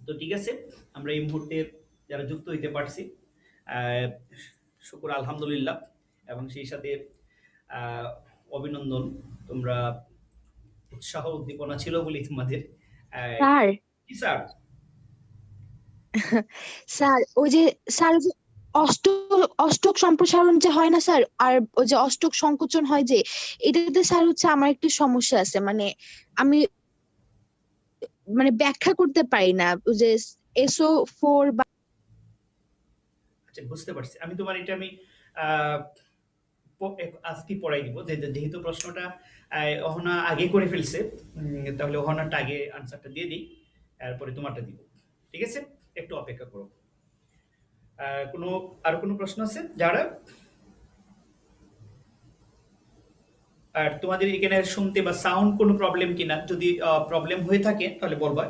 তো ঠিক আছে, আমরা এই মুহূর্তে যারা যুক্ত হইতে পারছি, আহ, শুকুর আলহামদুলিল্লাহ, এবং সেই সাথে আহ, অভিনন্দন। তোমরা উৎসাহ উদ্দীপনা ছিল বলি তোমাদের। আহ, স্যার কি স্যার? স্যার ওই যে স্যার ওই যে অষ্টক সম্প্রসারণ যে হয় না স্যার, আর ওই যে অষ্টক সংকোচন হয় যে, এটাতে স্যার হচ্ছে আমার একটু সমস্যা আছে, মানে আমি ব্যাখ্যা করতে পারি না ওই যে SO4 বা আচ্ছা, বুঝতে পারছি। আমি তোমার এটা আমি আহ, আজকে পড়াই দিব, যেহেতু প্রশ্নটা অহনা আগে করে ফেলছে। তাহলে অহনারটা আগে আনসারটা দিয়ে দিই, তারপরে তোমারটা দিব। ঠিক আছে, একটু অপেক্ষা করো। কোনো আর কোনো প্রশ্ন আছে যারা? আর তোমাদের এখানে শুনতে বা সাউন্ড কোনো প্রবলেম কিনা, যদি প্রবলেম হয়ে থাকে তাহলে বলবা।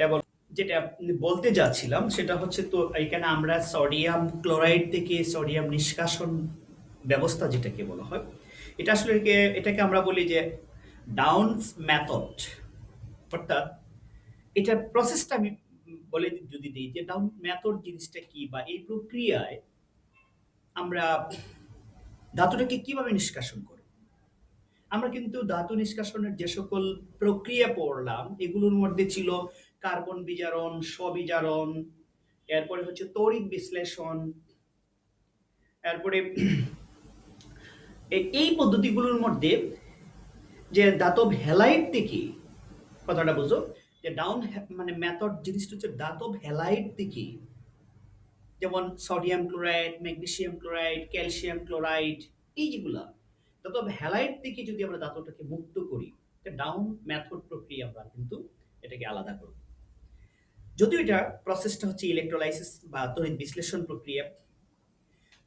এবং যেটা বলতে যাচ্ছিলাম সেটা হচ্ছে, তো এখানে আমরা সোডিয়াম ক্লোরাইড থেকে সোডিয়াম নিষ্কাশন ব্যবস্থা যেটাকে বলা হয়, এটা আসলে এটাকে আমরা বলি যে ডাউনস মেথড। অর্থাৎ এটার প্রসেসটা আমি বলে যদি দিই যে ডাউন মেথড জিনিসটা কি, বা এই প্রক্রিয়ায় আমরা ধাতুটাকে কিভাবে নিষ্কাশন করি। আমরা কিন্তু ধাতু নিষ্কাশনের যে সকল প্রক্রিয়া পড়লাম, এগুলোর মধ্যে ছিল কার্বন বিজারণ, স্ববিজারণ, এরপরে হচ্ছে তড়িৎ বিশ্লেষণ, এরপরে এই পদ্ধতিগুলোর মধ্যে যে ধাতব হ্যালাইড থেকে, কথাটা বুঝো, যে ডাউন মানে মেথড জিনিসটা হচ্ছে ধাতব হ্যালাইড থেকে, যেমন sodium chloride, magnesium chloride, calcium chloride, এই যেগুলা ধাতব হ্যালাইড থেকে যদি আমরা ধাতুটাকে মুক্ত করি, ডাউন মেথড প্রক্রিয়া আমরা কিন্তু এটাকে আলাদা করব। যদিও এটা প্রসেসটা হচ্ছে ইলেকট্রোলাইসিস বা তড়িৎ বিশ্লেষণ প্রক্রিয়া।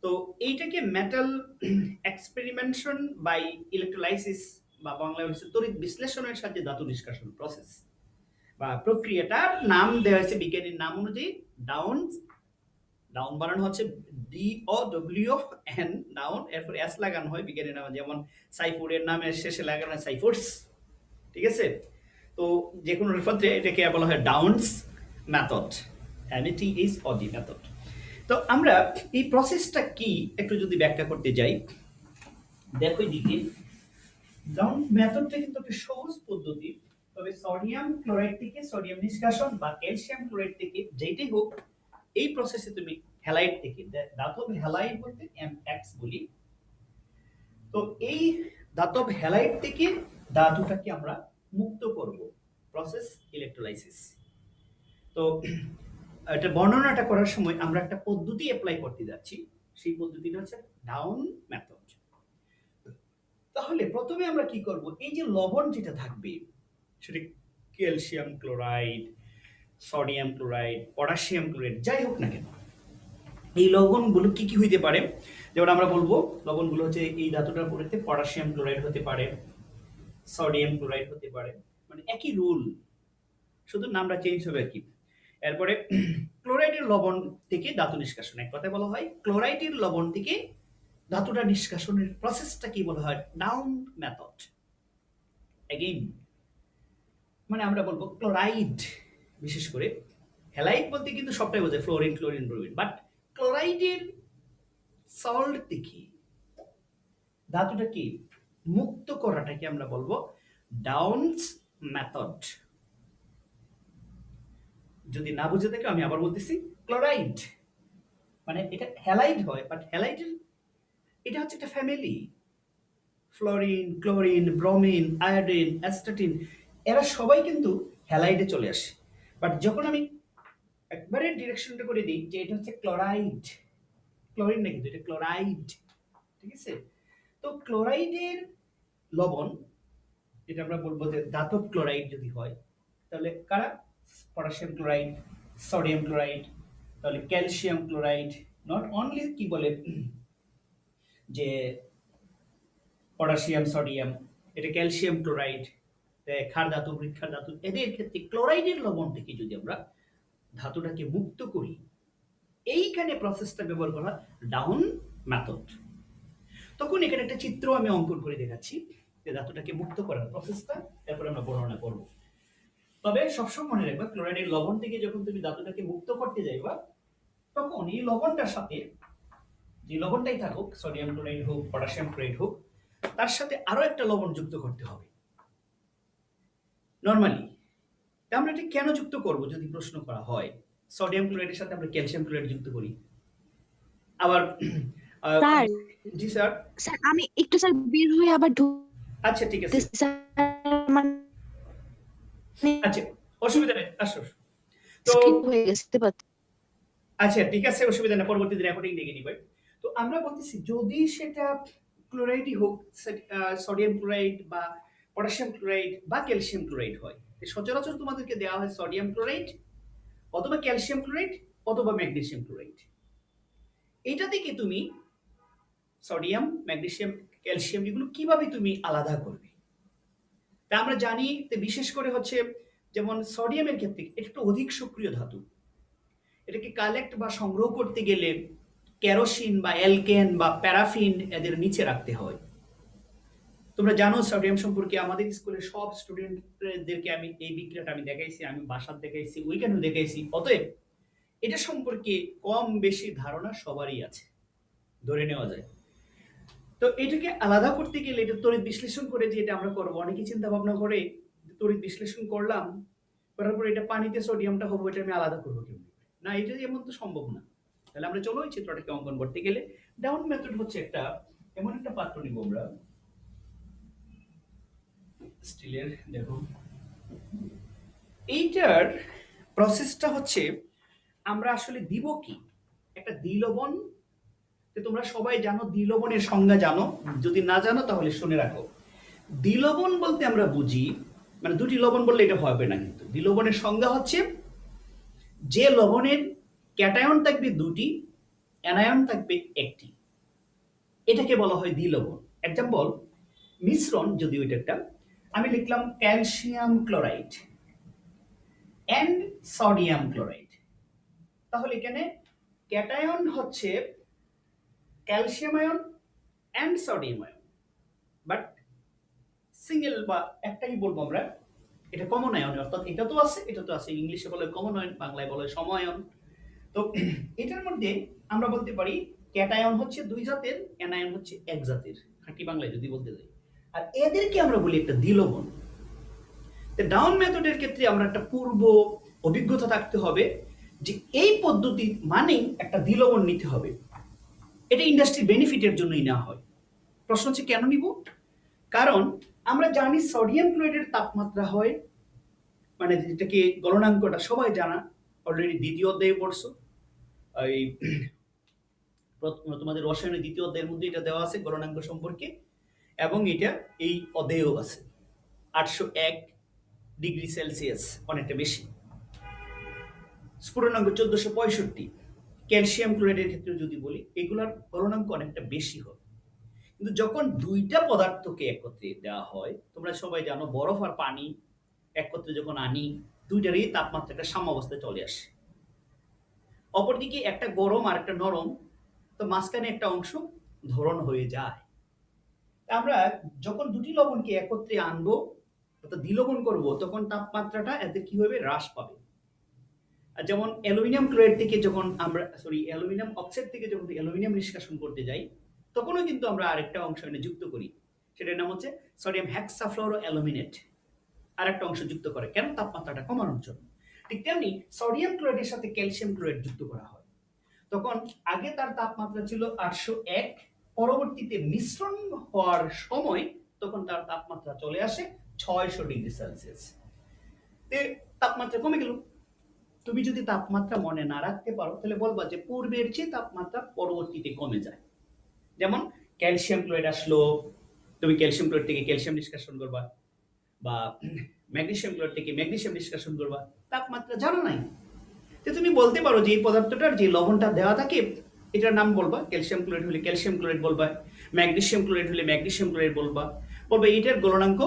তো এইটাকে মেটাল এক্সপেরিমেন্টেশন বাই ইলেকট্রোলাইসিস, বা বাংলা হচ্ছে তড়িৎ বিশ্লেষণের সাহায্যে ধাতু নিষ্কাশন প্রসেস বা প্রক্রিয়াটার নাম দেওয়া হয়েছে বিজ্ঞানীর নাম অনুযায়ী ডাউন। ডাউন বানানো হচ্ছে DOWN, ডাউন, এরপর এস লাগানো হয় বিজ্ঞানীর নামে, যেমন সাইফুডের নামের শেষে লাগানো হয় সাইফুডস। ঠিক আছে, তো যে কোনো ক্ষেত্রে এটাকে বলা হয় ডাউনস মেথড, MATHOD মেথড। তো আমরা এই প্রসেসটা কি একটু যদি ব্যাখ্যা করতে যাই, দেখো দিকে ডাউন মেথডটা কিন্তু একটা সহজ পদ্ধতি। তবে সোডিয়াম ক্লোরাইড থেকে সোডিয়াম নিষ্কাশন বা ক্যালসিয়াম ক্লোরাইড থেকে যেটাই হোক, এই প্রসেসে তুমি হ্যালাইড থেকে, ধাতব হ্যালাইড বলতে MX বলি, তো এই ধাতব হ্যালাইড থেকে ধাতুটাকে আমরা মুক্ত করব, প্রসেস ইলেকট্রোলাইসিস। তো এটা বর্ণনাটা করার সময় আমরা একটা পদ্ধতি অ্যাপ্লাই করতে যাচ্ছি, সেই পদ্ধতিটা হচ্ছে ডাউন মেথড। তাহলে প্রথমে আমরা কি করব, এই যে লবণ যেটা থাকবে, সেটা calcium chloride, sodium chloride, potassium chloride, যাই হোক না কেন, এই লবণগুলো কি কি হইতে পারে। যেমন আমরা বলবো লবণগুলো হচ্ছে এই ধাতুটার পরিবর্তে পটাশিয়াম ক্লোরাইড হতে পারে, সোডিয়াম ক্লোরাইড হতে পারে, মানে একই রুল, শুধু নামটা চেঞ্জ হবে আর কি। এরপরে ক্লোরাইডের লবণ থেকে ধাতু নিষ্কাশন, এক কথায় বলা হয় ক্লোরাইডের লবণ থেকে ধাতুটা নিষ্কাশনের প্রসেসটা কি বলা হয়, ডাউন মেথড। এগেইন মানে আমরা বলবো ক্লোরাইড, বিশেষ করে হ্যালাইড বলতে কিন্তু সবটাই বোঝায়, ফ্লোরিন, ক্লোরিন, ব্রোমিন, বাট ক্লোরাইডের সল্ট থেকে ধাতুটাকে মুক্ত করাটাকে আমরা বলবো ডাউনস মেথড। যদি না বুঝে থাকে আমি আবার বলতেছি, ক্লোরাইড মানে এটা হ্যালাইড হয়, বাট হ্যালাইডের এটা হচ্ছে একটা family, fluorine, chlorine, bromine, iodine, astatine, এরা সবাই কিন্তু হ্যালাইডে চলে আসে। বাট যখন আমি একবারে ডিরেকশনটা করে দিই যে এটা হচ্ছে ক্লোরাইড, ক্লোরিন না কিন্তু এটা ক্লোরাইড, ঠিক আছে। তো ক্লোরাইডের লবণ, এটা আমরা বলবো যে ধাতব ক্লোরাইড যদি হয়, তাহলে কারা, পটাশিয়াম ক্লোরাইড, সোডিয়াম ক্লোরাইড, তাহলে ক্যালসিয়াম ক্লোরাইড, নট অনলি কি বলে যে পটাশিয়াম সোডিয়াম, এটা ক্যালসিয়াম ক্লোরাইড, ক্ষার ধাতু, বৃক্ষার ধাতু, এদের ক্ষেত্রে ক্লোরাইডের লবণ থেকে যদি আমরা ধাতুটাকে মুক্ত করি, এইখানে প্রসেসটা ব্যবহার করা ডাউন মেথড। তখন এখানে একটা চিত্র আমি অঙ্কন করে দেখাচ্ছি যে ধাতুটাকে মুক্ত করার প্রসেসটা, তারপর আমরা বর্ণনা করব। তবে সবসময় মনে রাখবা ক্লোরাইডের লবণ থেকে যখন তুমি ধাতুটাকে মুক্ত করতে যাইবা তখন এই লবণটার সাথে যে লবণটাই থাকুক, সোডিয়াম ক্লোরাইড হোক পটাশিয়াম ক্লোরাইড হোক, তার সাথে আরো একটা লবণ যুক্ত করতে হবে নরমালি। আমরা এটা কেন যুক্ত করব যদি প্রশ্ন করা হয়? সোডিয়াম ক্লোরাইডের সাথে আমরা ক্যালসিয়াম ক্লোরাইড যুক্ত করি। আবার স্যার জি স্যার। স্যার আমি একটু স্যার বের হয়ে আবার আচ্ছা ঠিক আছে, ঢুকতেছি স্যার, মানে আচ্ছা অসুবিধা নেই, আসো। তো স্কিপ হয়ে গেছে পাচ্ছি। আচ্ছা ঠিক আছে, অসুবিধা নেই, পরবর্তীতে রেকর্ডিং দেখে নিবে। তো আমরা বলতেছি যদি সেটা ক্লোরাইডই হোক, সোডিয়াম ক্লোরাইড বা পটাশিয়াম ক্লোরাইড বা ক্যালসিয়াম ক্লোরাইড হয়, সচরাচর তোমাদেরকে দেওয়া হয় সোডিয়াম ক্লোরাইড অথবা ক্যালসিয়াম ক্লোরাইড অথবা ম্যাগনেসিয়াম ক্লোরাইড। এটা থেকে তুমি সোডিয়াম, ম্যাগনেসিয়াম, ক্যালসিয়াম এগুলো কিভাবে তুমি আলাদা করবে? তা আমরা জানি যে বিশেষ করে হচ্ছে যেমন সোডিয়ামের ক্ষেত্রে এটা একটা অধিক সক্রিয় ধাতু। এটাকে কালেক্ট বা সংগ্রহ করতে গেলে কেরোসিন বা অ্যালকেন বা প্যারাফিন এদের নিচে রাখতে হয়। তোমরা জানো সোডিয়াম সম্পর্কে, আমাদের স্কুলের সব স্টুডেন্টদেরকে আমি এই বিক্রিয়াটা আমি দেখাইছি, আমি বাসার দেখাইছি, উইকেন্ডও দেখাইছি। অতএব এটা সম্পর্কে কম বেশি ধারণা সবারই আছে, ধরে নেওয়া যায়। তো এটাকে আলাদা করতে গেলে এটা তড়িৎ বিশ্লেষণ করে যে এটা আমরা করবো, অনেকে চিন্তা ভাবনা করে তড়িৎ বিশ্লেষণ করলাম, করার পর এটা পানিতে সোডিয়ামটা হবে, এটা আমি আলাদা করবো কেমন? না, এটা এমন তো সম্ভব না। তাহলে আমরা চলো এই চিত্রটাকে অঙ্কন করতে গেলে ডাউন মেথড হচ্ছে একটা এমন একটা পাত্র নিব আমরা স্টিলের, দেখো এইটার প্রসেসটা হচ্ছে আমরা আসলে দিব কি একটা দ্বিলবণ। তোমরা সবাই জানো দ্বিলবণের সংজ্ঞা জানো, যদি না জানো তাহলে শুনে রাখো। দ্বিলবণ বলতে আমরা বুঝি, মানে দুটি লবণ বললে এটা হবে না, কিন্তু দ্বিলবণের সংজ্ঞা হচ্ছে যে লবণের ক্যাটায়ন থাকবে দুটি, অ্যানায়ন থাকবে একটি, এটাকে বলা হয় দ্বিলবণ। এক্সাম্পল মিশ্রণ, যদি ওইটা একটা আমি লিখলাম calcium chloride and sodium chloride, তাহলে এখানে ক্যাটায়ন হচ্ছে calcium ion and sodium ion, but single বা একটাই বলবো আমরা, এটা কমন আয়ন, অর্থাৎ এটা তো আছে এটা তো আছে, ইংলিশে বলে কমন আয়ন, বাংলায় বলে সমায়ন। তো এটার মধ্যে আমরা বলতে পারি ক্যাটায়ন হচ্ছে দুই জাতের, অ্যানায়ন হচ্ছে এক জাতের, খাঁটি বাংলায় যদি বলতে যাই। আর এদেরকে আমরা বলি একটা দ্বিলবণ। ডাউন মেথডের ক্ষেত্রে আমরা একটা পূর্ব অভিজ্ঞতা থাকতে হবে যে এই পদ্ধতি মানেই একটা দ্বিলবণ নিতে হবে। এটা ইন্ডাস্ট্রি বেনিফিটের জন্যই নেওয়া হয়। প্রশ্ন হচ্ছে কেন নিব? কারণ আমরা জানি সোডিয়াম ক্লোরাইডের তাপমাত্রা হয়, মানে যেটাকে গলনাঙ্কটা সবাই জানা, অলরেডি দ্বিতীয় অধ্যায়ে পড়ছো, এই তোমাদের রসায়নের দ্বিতীয় অধ্যায়ের মধ্যে এটা দেওয়া আছে গলনাঙ্ক সম্পর্কে, এবং এটা এই অধ্যায়েও আছে 801 ডিগ্রি সেলসিয়াস, অনেকটা বেশি। স্ফুটনাঙ্ক 1465। ক্যালসিয়াম ক্লোরাইডের ক্ষেত্রে যদি বলি এগুলার গলনাঙ্ক অনেকটা বেশি হয়। কিন্তু যখন দুইটা পদার্থকে একত্রে দেওয়া হয়, তোমরা সবাই জানো বরফ আর পানি একত্রে যখন আনি, দুইটারই তাপমাত্রাটা সাম্যাবস্থায় চলে আসে। অপরদিকে একটা গরম আর একটা নরম, তো মাঝখানে একটা অংশ ধরন হয়ে যায়। আমরা যখন দুটি লবণকে একত্রে আনবো অর্থাৎ দ্বিলবণ করব, তখন তাপমাত্রাটা এতে কি হবে, হ্রাস পাবে। আর যেমন অ্যালুমিনিয়াম ক্লোরাইড থেকে যখন আমরা অ্যালুমিনিয়াম অক্সাইড থেকে যখন অ্যালুমিনিয়াম নিষ্কাশন করতে যাই, তখনও কিন্তু আমরা আরেকটা অংশ এনে যুক্ত করি, সেটার নাম হচ্ছে সোডিয়াম হেক্সাফ্লোরো অ্যালুমিনেট, আরেকটা অংশ যুক্ত করে, কেন? তাপমাত্রাটা কমানোর জন্য। ঠিক তেমনি সোডিয়াম ক্লোরাইডের সাথে ক্যালসিয়াম ক্লোরাইড যুক্ত করা হয়, তখন আগে তার তাপমাত্রা ছিল 801, পরবর্তীতে মিশ্রণ হওয়ার সময় তখন তার তাপমাত্রা চলে আসে 600 ডিগ্রি সেলসিয়াস। তাপমাত্রা কমে গেল। তুমি যদি তাপমাত্রা মনে না রাখতে পারো তাহলে বলবা যে পূর্বের চেয়ে তাপমাত্রা পরবর্তীতে কমে যায়। যেমন ক্যালসিয়াম ক্লোরাইড আসলো, তুমি ক্যালসিয়াম ক্লোরাইড থেকে ক্যালসিয়াম নিষ্কাশন করবা, বা ম্যাগনেসিয়াম ক্লোরাইড থেকে ম্যাগনেসিয়াম নিষ্কাশন করবা, তাপমাত্রা জানো নাই। তো তুমি বলতে পারো যে এই পদার্থটার যে লবণটা দেওয়া থাকে এটার নাম বলবা, ক্যালসিয়াম ক্লোরাইড হলে ক্যালসিয়াম ক্লোরাইড বলবা, ম্যাগনেসিয়াম ক্লোরাইড হলে ম্যাগনেসিয়াম ক্লোরাইড বলবা, এটার গলনাঙ্ক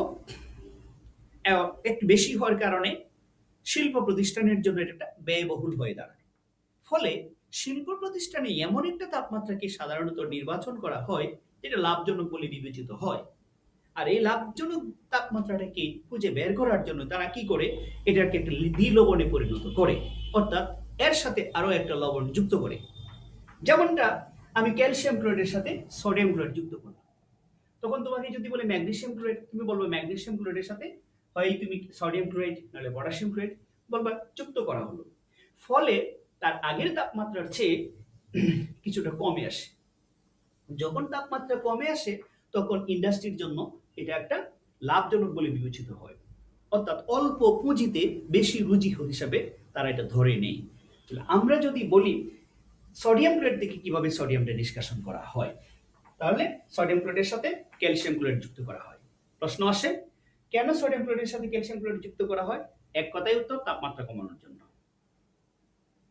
একটু বেশি হওয়ার কারণে শিল্প প্রতিষ্ঠানের জন্য এটা ব্যয়বহুল হয়ে দাঁড়ায়। ফলে শিল্প প্রতিষ্ঠানে এমন একটা তাপমাত্রাকে সাধারণত নির্বাচন করা হয় যেটা লাভজনক বলে বিবেচিত হয়। আর এই লাভজনক তাপমাত্রাটাকে খুঁজে বের করার জন্য তারা কি করে, এটাকে একটা দ্বিলবণে পরিণত করে, অর্থাৎ এর সাথে আরো একটা লবণ যুক্ত করে। যেমনটা আমি ক্যালসিয়াম ক্লোরাইডের সাথে সোডিয়াম ক্লোরাইড যুক্ত করলাম, তখন তোমাকে যদি বলে ম্যাগনেসিয়াম ক্লোরাইড, তুমি বলবে ম্যাগনেসিয়াম ক্লোরাইডের সাথে হয় তুমি সোডিয়াম ক্লোরাইড নাহলে পটাশিয়াম ক্লোরাইড বলবা যুক্ত করা হলো, ফলে তার আগের তাপমাত্রার চেয়ে কিছুটা কমে আসে। যখন তাপমাত্রা কমে আসে তখন ইন্ডাস্ট্রির জন্য এটা একটা লাভজনক বলে বিবেচিত হয়, অর্থাৎ অল্প পুঁজিতে বেশি রুজি হিসাবে তারা এটা ধরে নেই। আমরা যদি বলি সোডিয়াম ক্লোরাইড থেকে কিভাবে সোডিয়ামটা নিষ্কাশন করা হয়, তাহলে সোডিয়াম ক্লোরাইডের সাথে ক্যালসিয়াম ক্লোরাইড যুক্ত করা হয়। প্রশ্ন আসে কেন সোডিয়াম ক্লোরাইডের সাথে ক্যালসিয়াম ক্লোরাইড যুক্ত করা হয়? এক কথাই উত্তর, তাপমাত্রা কমানোর জন্য।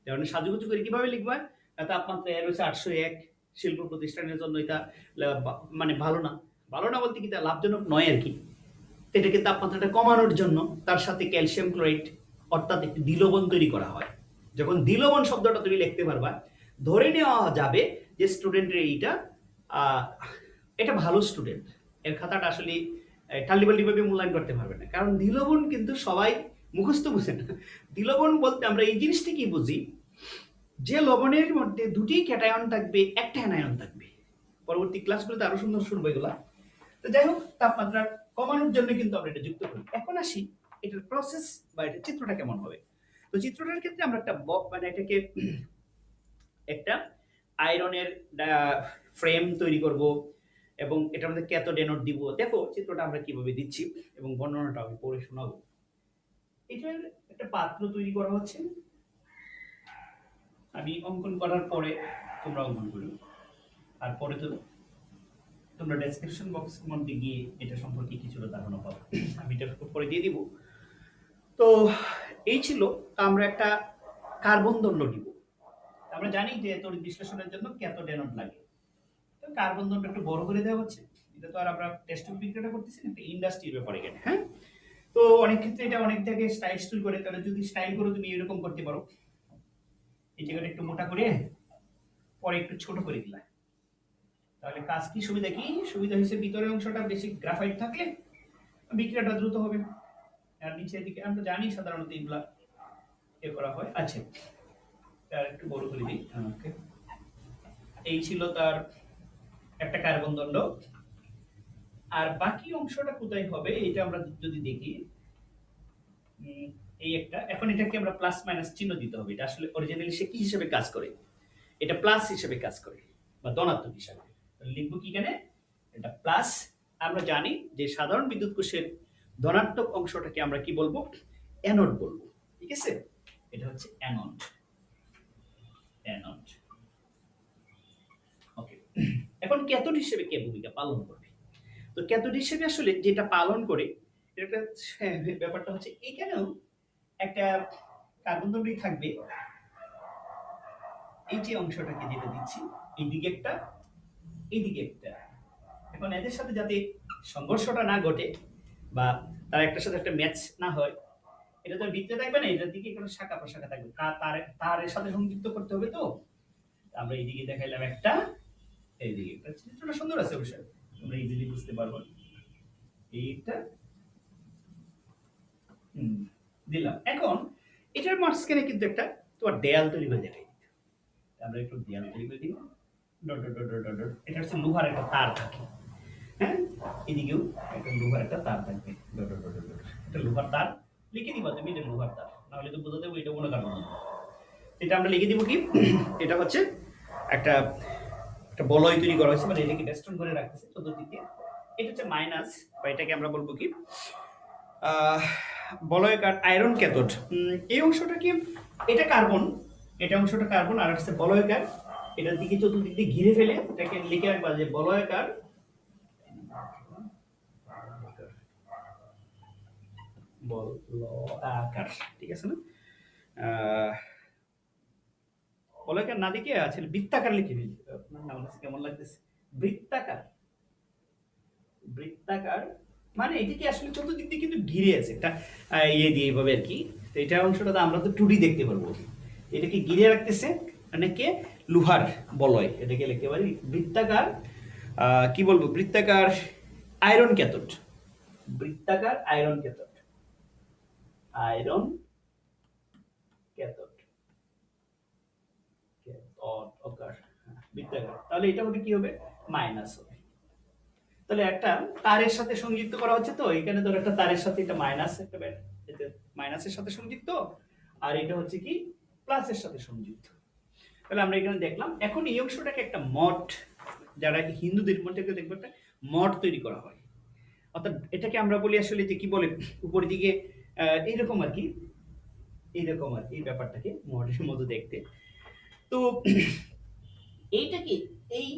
যেমন সাজুগুজু করে কিভাবে লিখবা, তাপমাত্রা এর হচ্ছে 801, শিল্প প্রতিষ্ঠানের জন্য এটা মানে ভালো না, ভালো না বলতে কি তা লাভজনক নয় আর কি। এটাকে তাপমাত্রাটা কমানোর জন্য তার সাথে ক্যালসিয়াম ক্লোরাইড অর্থাৎ একটি দ্বিলবণ তৈরি করা হয়। যখন দ্বিলবণ শব্দটা তুমি লিখতে পারবা, ধরে নেওয়া যাবে যে স্টুডেন্টের এটা ভালো স্টুডেন্ট, এর খাতাটা আসলে টাল্লিবাল্লি ভাবে মূল্যায়ন করতে পারবে না, কারণ দ্বিলবণ কিন্তু সবাই মুখস্থ বুঝে না। দ্বিলবণ বলতে আমরা এই জিনিসটা কি বুঝি, যে লবণের মধ্যে দুটি ক্যাটায়ন থাকবে, একটা অ্যানায়ন থাকবে। পরবর্তী ক্লাসগুলোতে আরো সুন্দর শুনবো এগুলা। তো যাই হোক, তাপমাত্রা কমানোর জন্য কিন্তু আমরা এটা যুক্ত করি। এখন আসি এটার প্রসেস বা এটা চিত্রটা কেমন হবে। তো চিত্রটার ক্ষেত্রে আমরা একটা মানে এটাকে একটা আয়রনের ফ্রেম তৈরি করব এবং এটার মধ্যে ক্যাথোড অ্যানোড দিব। দেখো চিত্রটা আমরা কিভাবে দিচ্ছি এবং বর্ণনাটা আমি পড়ে শোনাবো। এটার একটা পাত্র তৈরি করা হচ্ছে, আমি অঙ্কন করার পরে তোমরা অঙ্কন করো, আর পরে তো তোমরা ডেসক্রিপশন বক্সের মধ্যে গিয়ে এটা সম্পর্কে কিছুটা ধারণা পাবো, আমি এটা পরে দিয়ে দিব। তো এই ছিল, আমরা একটা কার্বন দণ্ড দিব। আমরা জানি যে তড়িৎ বিশ্লেষণের জন্য ক্যাথোড অ্যানোড লাগে, তো কার্বন দণ্ড একটু বড় করে দেওয়া হচ্ছে। এটা তো আর আমরা টেস্ট বিক্রিয়াটা করতেছি না, একটা ইন্ডাস্ট্রির ব্যাপারে এখানে। হ্যাঁ, তো অনেক ক্ষেত্রে এটা অনেক জায়গায় স্টাইল করে, তাহলে যদি স্টাইল করে তুমি এরকম করতে পারো, এই জায়গাটা একটু মোটা করে পরে একটু ছোট করে দিলা, তাহলে কাজ কি সুবিধা কি? সুবিধা হচ্ছে ভিতরের অংশটা বেশি গ্রাফাইট থাকলে বিক্রিয়াটা দ্রুত হবে, আর নিচের দিকে আমরা জানি সাধারণত এগুলা এ করা হয়। আচ্ছা, তার একটু বড় করে দিই। ওকে, এই ছিল তার একটা কার্বন দণ্ড। আর বাকি অংশটা কোথায় হবে এটা আমরা যদি দেখি, এই একটা, এখন এটাকে আমরা প্লাস মাইনাস চিহ্ন দিতে হবে। এটা আসলে অরিজিনালি সে কি হিসেবে কাজ করে, এটা প্লাস হিসেবে কাজ করে বা ধনাত্মক হিসাবে। লিখবো কি এখানে, এটা প্লাস। আমরা জানি যে সাধারণ বিদ্যুৎ কোষের ধনাত্মক অংশটাকে আমরা কি বলবো, অ্যানোড বলবো। ঠিক আছে, এটা হচ্ছে অ্যানোড। অ্যানোড, ওকে। এখন ক্যাথোড হিসেবে কে ভূমিকা পালন করবে? তো ক্যাথোড হিসেবে আসলে যেটা পালন করে, এটা ব্যাপারটা হচ্ছে এখানেও একটা কার্বন দণ্ডই থাকবে। এই যে অংশটাকে যেটা দিচ্ছি, এইদিকে একটা, এইদিকে একটা। এখন এদের সাথে যাতে সংঘর্ষটা না ঘটে বা তার একটার সাথে একটা ম্যাচ না হয়, এটা তো ভিতরে থাকবে না, এটার দিকে কোনো শাখা প্রশাখা থাকবে, তারের সাথে সংযুক্ত করতে হবে। তো আমরা এইদিকে দেখাইলাম একটা, এইদিকে একটা। চিত্রটা সুন্দর আছে অবশ্যই, তোমরা ইজিলি বুঝতে পারবো। এইটা দিলাম। এখন এটার মাঝখানে কিন্তু একটা তোমার দেয়াল তৈরি করে দেখাই, আমরা একটু দেয়াল তৈরি করে দিব। এটা হচ্ছে লোহার একটা তার থাকে। হ্যাঁ, এদিকেও একটা লোহার একটা তার থাকবে। এটা লোহার তার লিখে দিবা তুমি, এটা লোহার তার, নাহলে তো বোঝা যাবে এটা কোনো কারণ না। এটা আমরা লিখে দিব কি, এটা হচ্ছে একটা একটা বলয় তৈরি করা হয়েছে, মানে এটাকে বেষ্টন করে রাখতেছে চতুর্দিকে। এটা হচ্ছে মাইনাস, বা এটাকে আমরা বলবো কি বলয়কার আয়রন ক্যাথোড। এই অংশটা কি, এটা কার্বন, এটা অংশটা কার্বন, আর হচ্ছে বলয়কার, এটার দিকে চতুর্দিক দিয়ে ঘিরে ফেলে এটাকে লিখে রাখবা যে বলয়কার বলয়াকার। ঠিক আছে না? বলয়াকার না দিকে আছে বৃত্তাকার লিখে ফেলি। আপনার নাম কেমন লাগতেছে? বৃত্তাকার। বৃত্তাকার মানে এটিকে আসলে চতুর্দিক দিয়ে কিন্তু ঘিরে আছে একটা ইয়ে দিয়ে এইভাবে আর কি। তো এটা অংশটা আমরা তো 2D দেখতে পারবো, এটাকে ঘিরে রাখতেছে মানে কে, লোহার বলয়, এটাকে লিখতে পারি বৃত্তাকার। কি বলবো, বৃত্তাকার আয়রন ক্যাথোড, বৃত্তাকার আয়রন ক্যাথোড, আয়রন ক্যাথোড, বৃত্তাকার, তাহলে এটা হবে কি হবে, মাইনাস হবে। তাহলে একটা তারের সাথে সংযুক্ত করা হচ্ছে, তো এখানে ধর একটা তারের সাথে এটা মাইনাস, একটা এটা মাইনাসের সাথে সংযুক্ত, আর এটা হচ্ছে কি প্লাসের সাথে সংযুক্ত। তাহলে আমরা এখানে দেখলাম। এখন এই অংশটাকে একটা মঠ, যারা হিন্দুদের মধ্যে দেখবো একটা মঠ তৈরি করা হয়, অর্থাৎ এটাকে আমরা বলি আসলে যে কি বলে, উপরের দিকে এইরকম আর কি, এইরকম আর কি, এই ব্যাপারটাকে মঠের মতো দেখতে। তো এইটাকে এই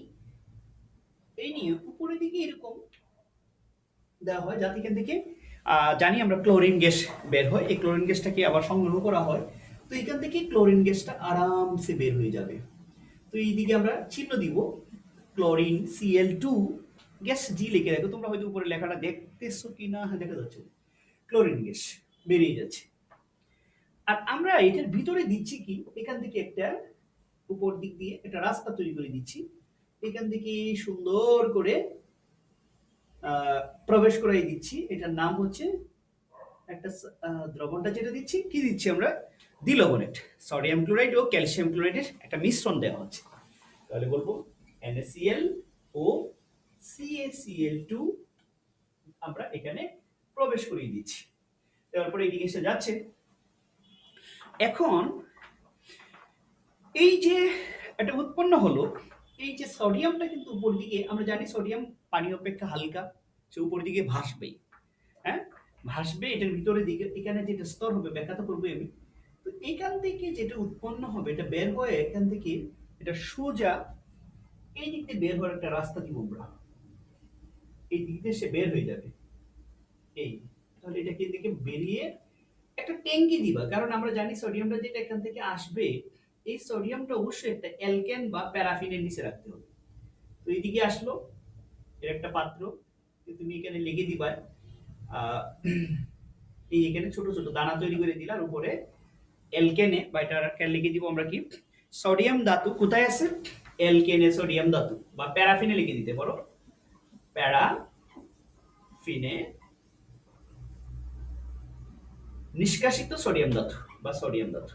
এই নিয়ে উপরের দিকে এরকম দেওয়া হয়, যাতে এখান থেকে জানি আমরা ক্লোরিন গ্যাস বের হয়, এই ক্লোরিন গ্যাসটাকে আবার সংগ্রহ করা হয়। তো এখান থেকে ক্লোরিন গ্যাসটা আরামসে বের হয়ে যাবে। তো এইদিকে আমরা চিহ্ন দিব ক্লোরিন Cl2 গ্যাস, জি লিখে রাখো, তোমরা হয়তো উপরে লেখাটা দেখতেছো কি না, হ্যাঁ দেখা যাচ্ছে, ক্লোরিন গ্যাস বেরিয়ে যাচ্ছে। আর আমরা এটার ভিতরে দিচ্ছি কি, এখান থেকে একটা উপর দিক দিয়ে একটা রাস্তা তৈরি করে দিচ্ছি, এখান থেকে সুন্দর করে প্রবেশ করাই দিচ্ছি। এটার নাম হচ্ছে একটা দ্রবণটা যেটা দিচ্ছি, কি দিচ্ছি আমরা, দ্বিলবণেট, সোডিয়াম ক্লোরাইড ও ক্যালসিয়াম ক্লোরাইডের একটা মিশ্রণ দেওয়া হচ্ছে। তাহলে বলবো NaCl ও CaCl2 আমরা এখানে প্রবেশ করিয়ে দিচ্ছি, তারপরে এইদিকে এসে যাচ্ছে। এখন এই যে এটা উৎপন্ন হলো, এই যে সোডিয়ামটা কিন্তু উপর দিকে, আমরা জানি সোডিয়াম পানি অপেক্ষা হালকা, সে উপর দিকে ভাসবে, হ্যাঁ ভাসবে, এটার ভিতরে দিকে এখানে যেটা স্তর হবে ব্যাখ্যা তো করবো আমি। তো এখান থেকে যেটা উৎপন্ন হবে এটা বের হয়ে এখান থেকে এটা সোজা এই দিক দিয়ে বের হওয়ার একটা রাস্তা দিব আমরা, এই দিক দিয়ে সে বের হয়ে যাবে এই, তাহলে এটাকে দিকে বেরিয়ে একটা ট্যাঙ্কি দিবা, কারণ আমরা জানি সোডিয়ামটা যেটা এখান থেকে আসবে, এই সোডিয়ামটা অবশ্যই একটা অ্যালকেন বা প্যারাফিনের নিচে রাখতে হবে। তো এইদিকে আসলো, এর একটা পাত্র তুমি এখানে লেগে দিবা, এই এখানে ছোট ছোট দানা তৈরি করে দিলার উপরে অ্যালকেনে, বা এটা লিখে দিব আমরা কি, সোডিয়াম ধাতু কোথায় আছে, অ্যালকেনে সোডিয়াম ধাতু, বা প্যারাফিনে লিখে দিতে পারো, প্যারাফিনে নিষ্কাশিত সোডিয়াম ধাতু বা সোডিয়াম ধাতু।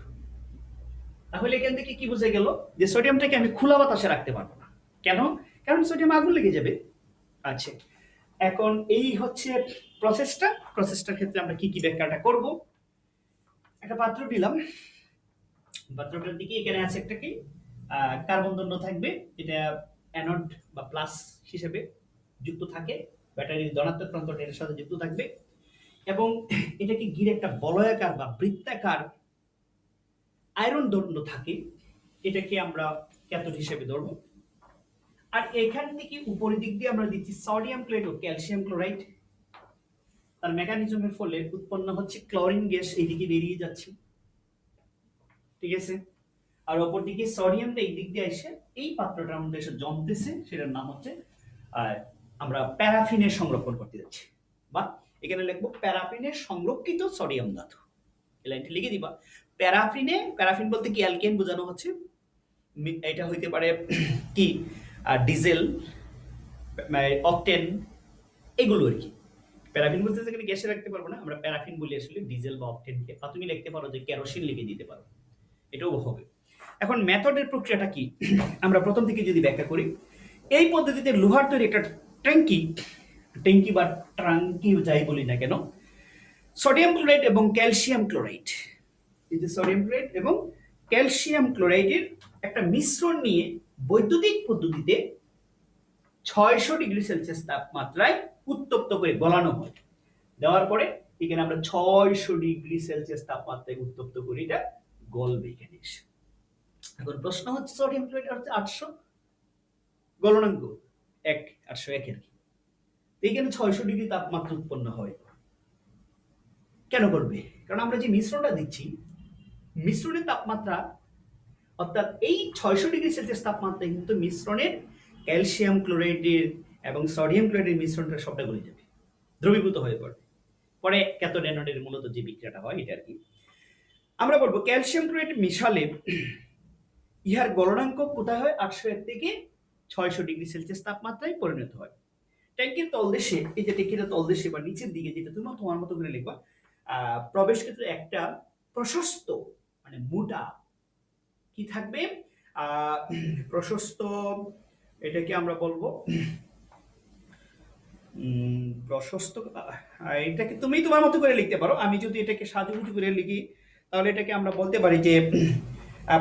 তাহলে এখান থেকে কি বোঝা গেল, যে সোডিয়ামটাকে আমি খোলা বাতাসে রাখতে পারবো না, কেন, কারণ সোডিয়াম আগুন লেগে যাবে। আচ্ছা, এখন এই হচ্ছে প্রসেসটার ক্ষেত্রে আমরা কি কি ব্যাখ্যাটা করব। একটা পাত্র নিলাম, পাত্রটার দিকে এখানে আছে একটা কি কার্বন দণ্ড থাকবে, এটা অ্যানোড বা প্লাস হিসেবে যুক্ত থাকে, ব্যাটারির ধনাত্মক প্রান্তটা এর সাথে যুক্ত থাকবে, এবং এটাকে ঘিরে একটা বলয়াকার বা বৃত্তাকার আয়রন দণ্ড থাকে, এটাকে আমরা ক্যাথোড হিসেবে ধরবো। আর এখান থেকে উপরের দিক দিয়ে আমরা দিচ্ছি সোডিয়াম ক্লোরাইড ও ক্যালসিয়াম ক্লোরাইড, তার মেকানিজমের ফলে উৎপন্ন হচ্ছে ক্লোরিন গ্যাস, এইদিকে বেরিয়ে যাচ্ছে, ঠিক আছে। আর অপর দিকে সোডিয়ামটা এই দিক দিয়ে এসে এই পাত্রটার মধ্যে এসে জমতেছে, সেটার নাম হচ্ছে আমরা প্যারাফিনের সংরক্ষণ করতে যাচ্ছি, বা এখানে লিখবো প্যারাফিনের সংরক্ষিত সোডিয়াম ধাতু, এই লাইনটা লিখে দিবা। প্যারাফিন বলতে কি অ্যালকেন বোঝানো হচ্ছে, এটা হইতে পারে কি ডিজেল, অকটেন, এগুলো আর কি। প্যারাফিন বলতে এখানে গ্যাসে রাখতে পারবো না, আমরা প্যারাফিন বলি আসলে ডিজেল বা অকটেনকে, বা তুমি লিখতে পারো যে কেরোসিন লিখে দিতে পারো, এটাও হবে। এখন মেথডের প্রক্রিয়াটা কি, আমরা প্রথম থেকে যদি ব্যাখ্যা করি, এই পদ্ধতিতে লোহার তৈরি একটা ট্যাঙ্কি বা ট্রাঙ্কি যাই বলি না কেন, সোডিয়াম ক্লোরাইড এবং ক্যালসিয়াম ক্লোরাইড, এই যে সোডিয়াম ক্লোরাইড এবং ক্যালসিয়াম ক্লোরাইডের একটা মিশ্রণ নিয়ে বৈদ্যুতিক পদ্ধতিতে 600 ডিগ্রি সেলসিয়াস তাপমাত্রায় উত্তপ্ত করে গলানো হয়। দেওয়ার পরে এখানে আমরা 600 ডিগ্রি সেলসিয়াস তাপমাত্রায় উত্তপ্ত করি, এটা গলবে এখানে এসে। এখন প্রশ্ন হচ্ছে সোডিয়াম ক্লোরাইড হচ্ছে 800, গলনাঙ্ক 801 এর, এখানে 600 ডিগ্রি তাপমাত্রা উৎপন্ন হয়, কেন করবে, কারণ আমরা যে মিশ্রণটা দিচ্ছি, মিশ্রণের তাপমাত্রা অর্থাৎ এই 600 ডিগ্রি সেলসিয়াস তাপমাত্রায় কিন্তু মিশ্রণের ক্যালসিয়াম ক্লোরাইডের এবং সোডিয়াম ক্লোরাইডের মিশ্রণটা সবটা গলে যাবে, দ্রবীভূত হয়ে পড়বে, পরে ক্যাথোড অ্যানোডের মূলত যে বিক্রিয়াটা হয় এটা আর কি। আমরা বলবো ক্যালসিয়াম ক্লোরাইড মিশালে ইহার গলনাঙ্ক কোথায় হয়, 801 থেকে 600 ডিগ্রি সেলসিয়াস তাপমাত্রায় পরিণত হয়। ট্যাঙ্কির তলদেশে, এই যে ট্যাঙ্কির তলদেশে বা নিচের দিকে, যেটা তুমি তোমার মতো করে লিখবা, প্রবেশ ক্ষেত্রে একটা প্রশস্ত মানে মোটা কি থাকবে, আহ প্রশস্ত, এটাকে আমরা বলবো প্রশস্ত, এটাকে তুমি তোমার মতো করে লিখতে পারো। আমি যদি এটাকে সাজুগুজু করে লিখি, তাহলে এটাকে আমরা বলতে পারি যে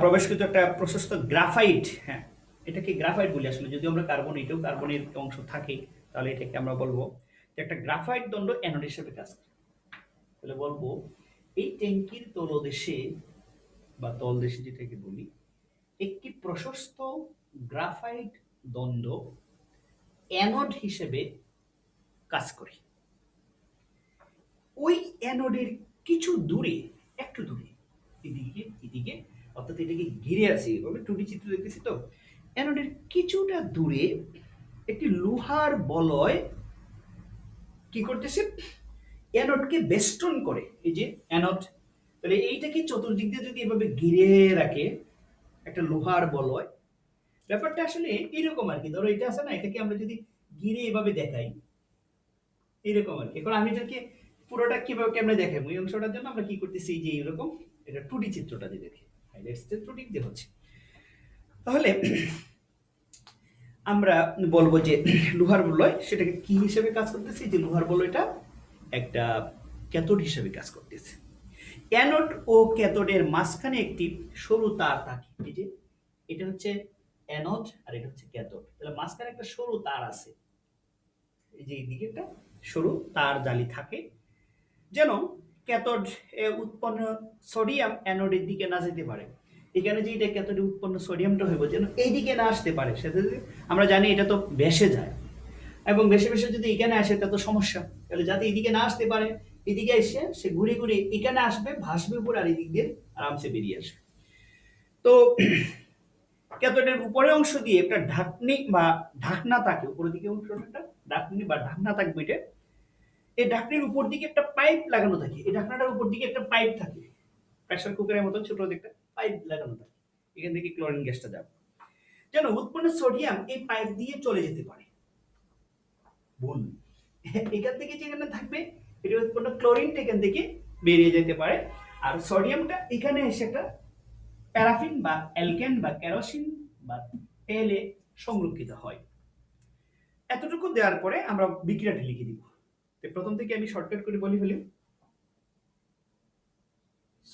প্রবেশকৃত একটা প্রশস্ত গ্রাফাইট। হ্যাঁ, এটাকে গ্রাফাইট বলি আসলে, যদি আমরা কার্বন, এটাও কার্বনের অংশ থাকে, তাহলে এটাকে আমরা বলবো যে একটা গ্রাফাইট দণ্ড অ্যানোড হিসেবে কাজ করে। তাহলে বলবো এই ট্যাঙ্কির তলদেশে বা তলদেশে যেটাকে বলি, একটি প্রশস্ত গ্রাফাইট দণ্ড অ্যানোড হিসেবে কাজ করে। ওই অ্যানোডের কিছু দূরে, একটু দূরে, এদিকে এদিকে, অর্থাৎ এটাকে ঘিরে আছে, এভাবে 2D চিত্র দেখতেছি তো, অ্যানোডের কিছুটা দূরে একটি লোহার বলয় কি করতেছে, অ্যানোডকে বেষ্টন করে। এই যে অ্যানোড, তাহলে এইটাকে চতুর্দিক দিয়ে যদি এভাবে ঘিরে রাখে একটা লোহার বলয়, ব্যাপারটা আসলে এরকম আর কি। ধরো এটা আছে না, এটাকে আমরা যদি ঘিরে এভাবে দেখাই, এরকম আর কি। এখন আমি এটাকে পুরোটা কিভাবে কেমনে দেখাবো, এই অংশটার জন্য আমরা কি করতেছি, যে এরকম এটা 2D চিত্রটা দিয়ে দেখি, হাইলাইটস 2D দিয়ে হচ্ছে। তাহলে আমরা বলবো যে লোহার বলয় সেটাকে কি হিসেবে কাজ করতেছে, যে লোহার বলয়টা একটা ক্যাথোড হিসেবে কাজ করতেছে। অ্যানোড ও ক্যাথোডের মাঝখানে একটি সরু তার থাকে। এই যে এটা হচ্ছে অ্যানোড আর এটা হচ্ছে ক্যাথোড, তাহলে মাঝখানে একটা সরু তার আছে, এই যে এইদিকে একটা সরু তার জালি থাকে, যেন ক্যাথোড উৎপন্ন সোডিয়াম অ্যানোডের দিকে না যেতে পারে। এখানে যে এটা ক্যাথোডে উৎপন্ন সোডিয়ামটা হইব যেন এই দিকে না আসতে পারে, সেটা আমরা জানি এটা তো ভেসে যায়, এবং ভেসে ভেসে যদি এখানে আসে তা তো সমস্যা। তাহলে যাতে এদিকে না আসতে পারে, এদিকে এসে সে ঘুরে ঘুরে এখানে আসবে, ভাসবে উপরে, আর এদিক দিয়ে আরামসে বেরিয়ে আসবে। তো ক্যাথোডের উপরের অংশ দিয়ে একটা ঢাকনি বা ঢাকনা থাকে, উপরের দিকে অংশটা একটা ঢাকনি বা ঢাকনা থাকবে। এটা, এই ঢাকনির উপর দিকে একটা পাইপ লাগানো থাকে, এই ঢাকনাটার উপর দিকে একটা পাইপ থাকে, প্রেসার কুকারের মতো ছোট একটা পাইপ লাগানো থাকে, এখান থেকে ক্লোরিন গ্যাসটা যাবে, যেন উৎপন্ন সোডিয়াম এই পাইপ দিয়ে চলে যেতে পারে। বল এখান থেকে যেখানে থাকবে, এটা উৎপন্ন ক্লোরিনটা এখান থেকে বেরিয়ে যেতে পারে, আর সোডিয়ামটা এখানে এসে একটা প্যারাফিন বা অ্যালকেন বা কেরোসিন বা তেলে সংরক্ষিত হয়। এতটুকু দেওয়ার পরে আমরা বিক্রিয়াটি লিখে দিব। তো প্রথম থেকে আমি শর্টকাট করে বলি ফেলি,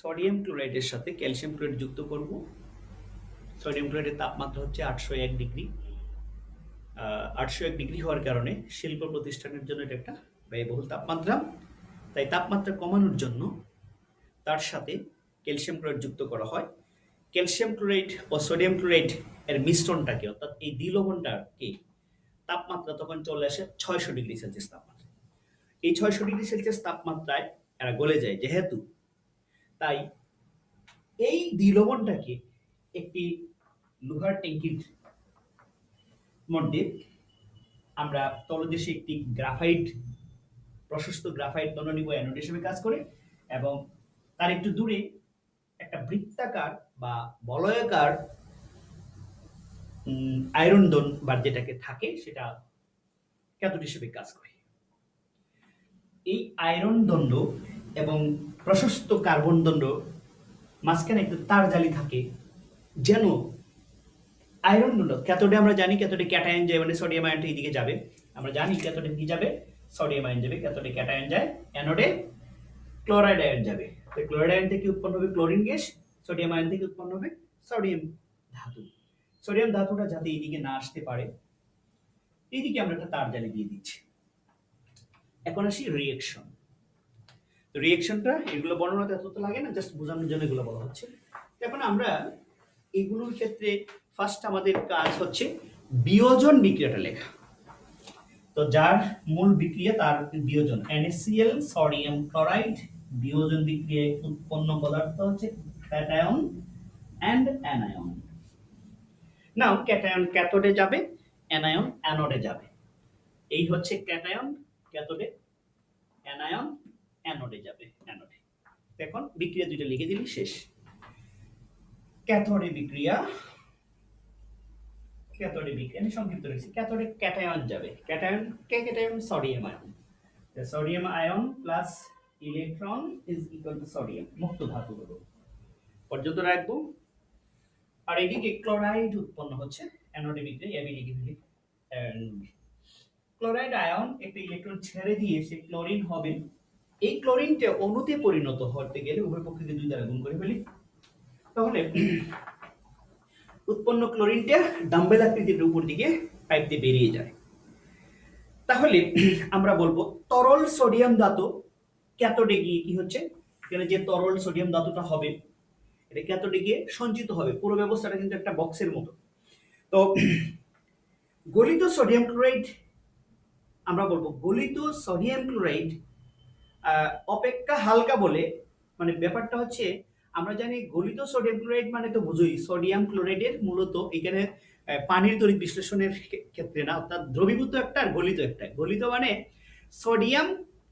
সোডিয়াম ক্লোরাইডের সাথে ক্যালসিয়াম ক্লোরাইড যুক্ত করব। সোডিয়াম ক্লোরাইডের তাপমাত্রা হচ্ছে 801 ডিগ্রি। 801 ডিগ্রি হওয়ার কারণে শিল্প প্রতিষ্ঠানের জন্য এটা একটা ব্যয়বহুল তাপমাত্রা, তাই তাপমাত্রা কমানোর জন্য তার সাথে ক্যালসিয়াম ক্লোরাইড যুক্ত করা হয়। ক্যালসিয়াম ক্লোরাইড ও সোডিয়াম ক্লোরাইড এর মিশ্রণটাকে, অর্থাৎ এই দ্বিলবণটাকে তাপমাত্রা তখন চলে আসে 600 ডিগ্রি সেলসিয়াস তাপমাত্রা। এই 600 ডিগ্রি সেলসিয়াস তাপমাত্রায় এরা গলে যায় যেহেতু, তাই এই দ্বিলবণটাকে একটি লোহার ট্যাঙ্কির মধ্যে আমরা তলদেশে একটি গ্রাফাইট, প্রশস্ত গ্রাফাইট দণ্ড নিব, অ্যানোড হিসেবে কাজ করে, এবং তার একটু দূরে একটা বৃত্তাকার বা বলয়াকার আয়রন দণ্ড বা যেটাকে থাকে সেটা ক্যাথোড হিসেবে কাজ করে। এই আয়রন দণ্ড এবং প্রশস্ত কার্বন দণ্ড মাঝখানে একটা তার জালি থাকে, যেন আয়রন দণ্ড, ক্যাথোডে আমরা জানি ক্যাথোডে ক্যাটায়ন যায়, মানে সোডিয়াম আয়নটা এইদিকে যাবে, আমরা জানি ক্যাথোডে কি যাবে, সোডিয়াম আয়ন যাবে, ক্যাথোডে ক্যাটায়ন যায়, অ্যানোডে ক্লোরাইড আয়ন যাবে। তো ক্লোরাইড আয়ন থেকে উৎপন্ন হবে ক্লোরিন গ্যাস, সোডিয়াম আয়ন থেকে উৎপন্ন হবে সোডিয়াম ধাতু। সোডিয়াম ধাতুটা যাতে এইদিকে না আসতে পারে, এইদিকে আমরা একটা তার জালি দিয়ে দিচ্ছি। এখন আসি রিঅ্যাকশন। তো রিঅ্যাকশনটা এগুলো বর্ণনাতে এত তো লাগে না, জাস্ট বোঝানোর জন্য এগুলো বলা হচ্ছে। এখন আমরা এগুলোর ক্ষেত্রে ফার্স্ট আমাদের কাজ হচ্ছে বিয়োজন বিক্রিয়াটা লেখা। তো যার মূল বিক্রিয়া তার বিয়োজন, NaCl সোডিয়াম ক্লোরাইড, বিয়োজন বিক্রিয়ায় উৎপন্ন পদার্থ হচ্ছে cation and anion. Now cation ক্যাথোডে যাবে, অ্যানায়ন অ্যানোডে যাবে। এই হচ্ছে ক্যাটায়ন ক্যাথোডে, অ্যানায়ন অ্যানোডে যাবে, অ্যানোডে। এখন বিক্রিয়া দুইটা লিখে দিলি শেষ। ক্যাথোডে বিক্রিয়া ক্যাথোডে বিক্রিয়া, আমি সংক্ষিপ্ত লিখছি, ক্যাথোডে ক্যাটায়ন যাবে, cation K cation sodium ion, sodium ion plus electron is equal to sodium, মুক্ত ধাতু হলো পর্যন্ত রাখবো। আর এদিকে ক্লোরাইড উৎপন্ন হচ্ছে অ্যানোডে বিক্রিয়া, নেগেটিভ, ক্লোরাইড আয়ন একটা ইলেকট্রন ছেড়ে দিয়ে সে ক্লোরিন হবে। এই ক্লোরিনটা অণুতে পরিণত হতে গেলে উভয় পক্ষকে 2 দ্বারা গুণ করে ফেলি, তাহলে উৎপন্ন ক্লোরিনটা ডাম্বেল আকৃতির উপর দিকে পাইপ দিয়ে বেরিয়ে যায়। তাহলে আমরা বলবো তরল সোডিয়াম ধাতু ক্যাথোডে গিয়ে কি হচ্ছে, এখানে যে তরল সোডিয়াম ধাতুটা হবে এটা ক্যাথোডে গিয়ে সঞ্চিত হবে। পুরো ব্যবস্থাটা কিন্তু একটা বক্সের মতো। তো গলিত সোডিয়াম ক্লোরাইড, আমরা বলবো গলিত সোডিয়াম ক্লোরাইড অপেক্ষা হালকা বলে, মানে ব্যাপারটা হচ্ছে আমরা জানি গলিত সোডিয়াম ক্লোরাইড মানে তো বুঝোই সোডিয়াম ক্লোরাইডের মূলত এখানে পানির তড়িৎ বিশ্লেষণের ক্ষেত্রে না, অর্থাৎ দ্রবীভূত একটা আর গলিত একটা। গলিত মানে সোডিয়াম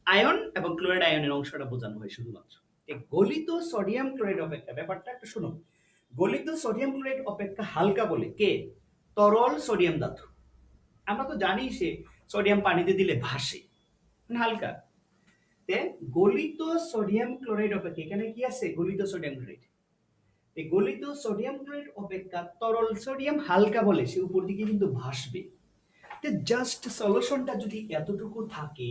আয়ন এবং ক্লোরাইড আয়নের অংশটা বোঝানো হয় শুধুমাত্র। এই গলিত সোডিয়াম ক্লোরাইড অপেক্ষা, ব্যাপারটা একটু শুনো, গলিত সোডিয়াম ক্লোরাইড অপেক্ষা হালকা বলে কে, তরল সোডিয়াম ধাতু। আমরা তো জানি সে সোডিয়াম পানিতে দিলে ভাসে, মানে হালকা। গলিত সোডিয়াম ক্লোরাইড অপেক্ষা, এখানে কি আছে গলিত সোডিয়াম ক্লোরাইড, এই গলিত সোডিয়াম ক্লোরাইড অপেক্ষা তরল সোডিয়াম হালকা বলে সে উপর দিকে কিন্তু ভাসবে। জাস্ট সলিউশনটা যদি এতটুকু থাকে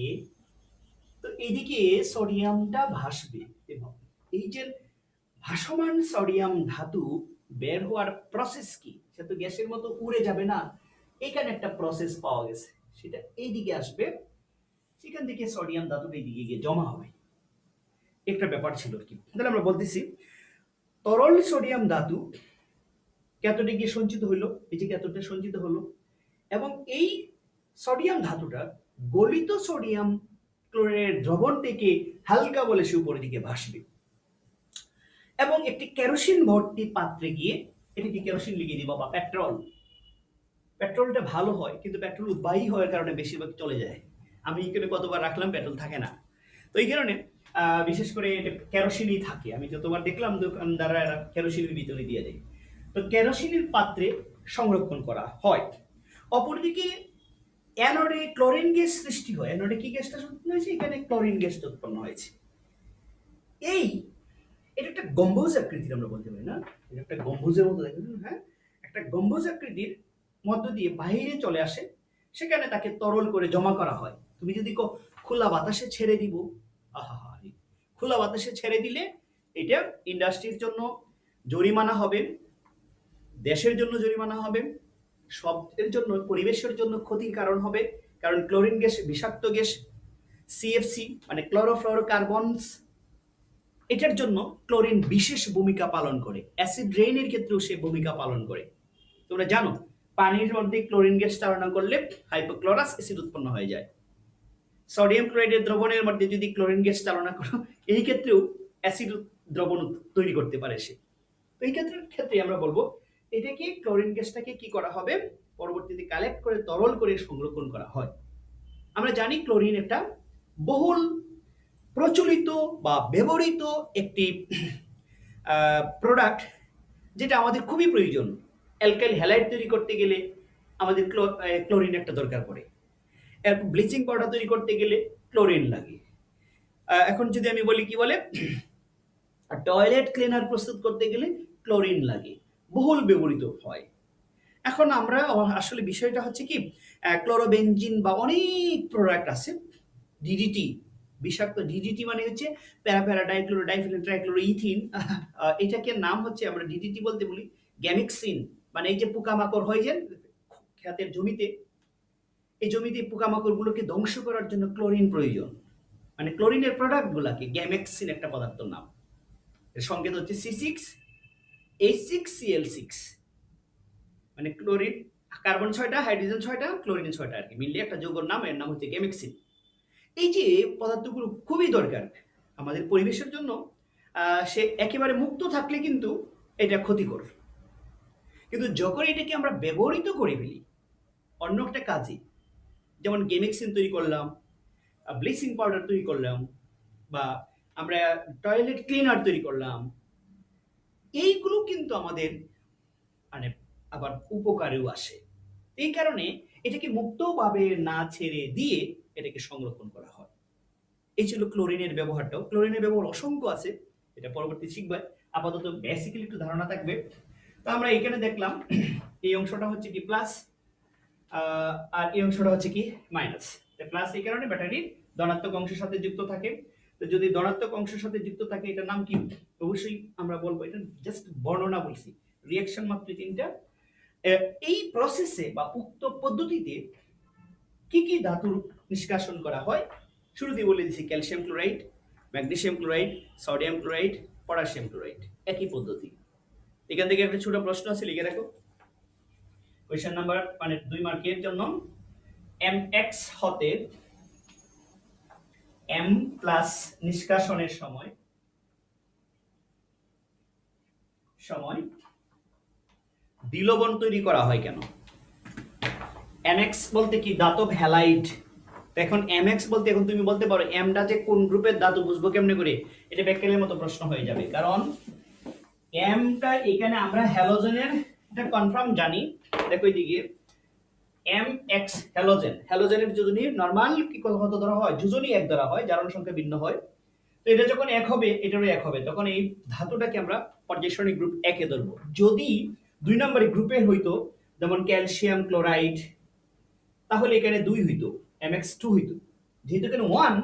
তো এদিকে সোডিয়ামটা ভাসবে, এবং এই যে ভাসমান সোডিয়াম ধাতু বের হওয়ার প্রসেস কি, সে তো গ্যাসের মতো উড়ে যাবে না, এখানে একটা প্রসেস পাওয়া গেছে, সেটা এইদিকে আসবে, সেখান থেকে সোডিয়াম ধাতুটা এইদিকে গিয়ে জমা হবে, একটা ব্যাপার ছিল আর কি। তাহলে আমরা বলতেছি তরল সোডিয়াম ধাতু ক্যাথোডে গিয়ে সঞ্চিত হইলো, এই যে ক্যাথোডে সঞ্চিত হলো, এবং এই সোডিয়াম ধাতুটা গলিত সোডিয়াম ক্লোরাইডের দ্রবণ থেকে হালকা বলে সে উপরের দিকে ভাসবে, এবং একটি কেরোসিন ভর্তি পাত্রে গিয়ে, এটিকে কেরোসিন লিখে দিব বা পেট্রোল, পেট্রোলটা ভালো হয় কিন্তু পেট্রোল উৎবাহী হওয়ার কারণে বেশিরভাগ চলে যায়, আমি এখানে কতবার রাখলাম পেট্রোল থাকে না, তো এই কারণে বিশেষ করে কেরোসিনই থাকে, আমি যতবার দেখলাম দোকানদাররা কেরোসিনের ভিতরে দিয়ে দেয়, তো কেরোসিনের পাত্রে সংরক্ষণ করা হয়। অপরদিকে অ্যানোডে ক্লোরিন গ্যাস সৃষ্টি হয়, অ্যানোডে কি গ্যাসটা উৎপন্ন হয়েছে, এখানে ক্লোরিন গ্যাসটা উৎপন্ন হয়েছে। এই এটা একটা গম্বুজ আকৃতির, আমরা বলতে পারি না, এটা একটা গম্বুজের মতো দেখেন, হ্যাঁ, একটা গম্বুজ আকৃতির মধ্য দিয়ে বাইরে চলে আসে, সেখানে তাকে তরল করে জমা করা হয়। তুমি যদি খোলা বাতাসে ছেড়ে দিব, আহা, খোলা বাতাসে ছেড়ে দিলে এটা ইন্ডাস্ট্রির জন্য জরিমানা হবে, দেশের জন্য জরিমানা হবে, সবের জন্য, পরিবেশের জন্য ক্ষতির কারণ হবে, কারণ ক্লোরিন গ্যাস বিষাক্ত গ্যাস, সিএফসি মানে ক্লোরোফ্লোরোকার্বনস, এটার জন্য ক্লোরিন বিশেষ ভূমিকা পালন করে, অ্যাসিড রেইনের ক্ষেত্রেও সে ভূমিকা পালন করে। তোমরা জানো পানির মধ্যে ক্লোরিন গ্যাস চালনা করলে হাইপোক্লোরাস অ্যাসিড উৎপন্ন হয়ে যায়, সোডিয়াম ক্লোরাইডের দ্রবণের মধ্যে যদি ক্লোরিন গ্যাস চালনা করো এই ক্ষেত্রেও অ্যাসিড দ্রবণ তৈরি করতে পারে সে। তো এই ক্ষেত্রে আমরা বলবো এটাকে ক্লোরিন গ্যাসটাকে কি করা হবে, পরবর্তীতে কালেক্ট করে তরল করে সংরক্ষণ করা হয়। আমরা জানি ক্লোরিন একটা বহুল প্রচলিত বা ব্যবহৃত একটি প্রোডাক্ট, যেটা আমাদের খুবই প্রয়োজন। অ্যালকাইল হ্যালাইড তৈরি করতে গেলে আমাদের ক্লোরিন একটা দরকার পড়ে, এরপর ব্লিচিং পাউডার তৈরি করতে গেলে ক্লোরিন লাগে। এখন যদি আমি বলি কি বলে, টয়লেট ক্লিনার প্রস্তুত করতে গেলে ক্লোরিন লাগে, বহুল ব্যবহৃত হয়। এখন আমরা আসলে বিষয়টা হচ্ছে কি, ক্লোরোবেনজিন বা অনেক প্রোডাক্ট আছে, ডিডিটি, বিষাক্ত ডিডিটি মানে হচ্ছে প্যারাপ্যারা ডাইক্লোরো ডাইফিনাইল ট্রাইক্লোরো ইথিন, এটাকে নাম হচ্ছে আমরা ডিডিটি বলতে বলি গ্যামিক্সিন, মানে এই যে পোকামাকড় হয় যে ক্ষেতের জমিতে, এই জমিতে পোকামাকড়গুলোকে ধ্বংস করার জন্য ক্লোরিন প্রয়োজন, মানে ক্লোরিনের প্রোডাক্টগুলোকে গ্যামেক্সিন একটা পদার্থের নাম, এর সংকেত হচ্ছে C6H6Cl6, মানে ক্লোরিন, কার্বন 6টা, হাইড্রোজেন 6টা, ক্লোরিন 6টা আর কি, মিললে একটা যৌগের নাম, এর নাম হচ্ছে গ্যামেক্সিন। এই যে পদার্থগুলো খুবই দরকার আমাদের পরিবেশের জন্য, সে একেবারে মুক্ত থাকলে কিন্তু এটা ক্ষতিকর, কিন্তু যখন এটাকে আমরা ব্যবহৃত করে ফেলি অন্য একটা কাজে, যেমন গেমিক্সিন তৈরি করলাম, ব্লিচিং পাউডার তৈরি করলাম, বা আমরা টয়লেট ক্লিনার তৈরি করলাম, এইগুলো কিন্তু আমাদের মানে আবার উপকারেও আসে। এই কারণে এটাকে মুক্তভাবে না ছেড়ে দিয়ে এটাকে সংরক্ষণ করা হয়। এই ছিল ক্লোরিনের ব্যবহারটাও। ক্লোরিনের ব্যবহার অসংখ্য আছে, এটা পরবর্তী শিখবে। আপাতত বেসিক্যালি একটু ধারণা থাকবে। তো আমরা এখানে দেখলাম এই অংশটা হচ্ছে কি প্লাস, আর এই অংশটা হচ্ছে কি মাইনাস। প্লাস এই কারণে ব্যাটারির ধনাত্মক অংশের সাথে যুক্ত থাকে। তো যদি ধনাত্মক অংশের সাথে যুক্ত থাকে এটার নাম কি? অবশ্যই আমরা বলবো, এটা জাস্ট বর্ণনা বলছি, রিঅ্যাকশন মাত্র তিনটা। এই প্রসেসে বা উক্ত পদ্ধতিতে কি কি ধাতু নিষ্কাশন করা হয় শুরুতেই বলে দিচ্ছি, calcium chloride, magnesium chloride, sodium chloride, potassium chloride, একই পদ্ধতি। এখান থেকে একটা ছোট প্রশ্ন আছে, লিখে রাখো। কোয়েশ্চেন নাম্বার মানে 2 মার্কের জন্য, mx হতে m প্লাস নিষ্কাশনের সময় দ্বিলবণ তৈরি করা হয় কেন? mx বলতে কি? ধাতব হ্যালাইড। এখন mx বলতে, এখন তুমি বলতে পারো mটা যে কোন গ্রুপের ধাতু বুঝবো কেমনে করে? এটা ব্যাককেলের মতো প্রশ্ন হয়ে যাবে, কারণ mটা এখানে আমরা হ্যালোজেনের এটা কনফার্ম জানি। দেখো এইদিকে mx হ্যালোজেন, হ্যালোজেনের যদি নরমাল কি কত ধরা হয়? যোজনী এক ধরা হয়, জারণ সংখ্যা ভিন্ন হয়। তো এটা যখন এক হবে, এটারও এক হবে, তখন এই ধাতুটাকে আমরা পর্যায় সারণী গ্রুপ 1 এ ধরবো। যদি 2 নম্বরের গ্রুপে হইতো, যেমন ক্যালসিয়াম ক্লোরাইড, তাহলে এখানে 2 হইতো, mx2 হইতো। যেহেতু এখানে 1,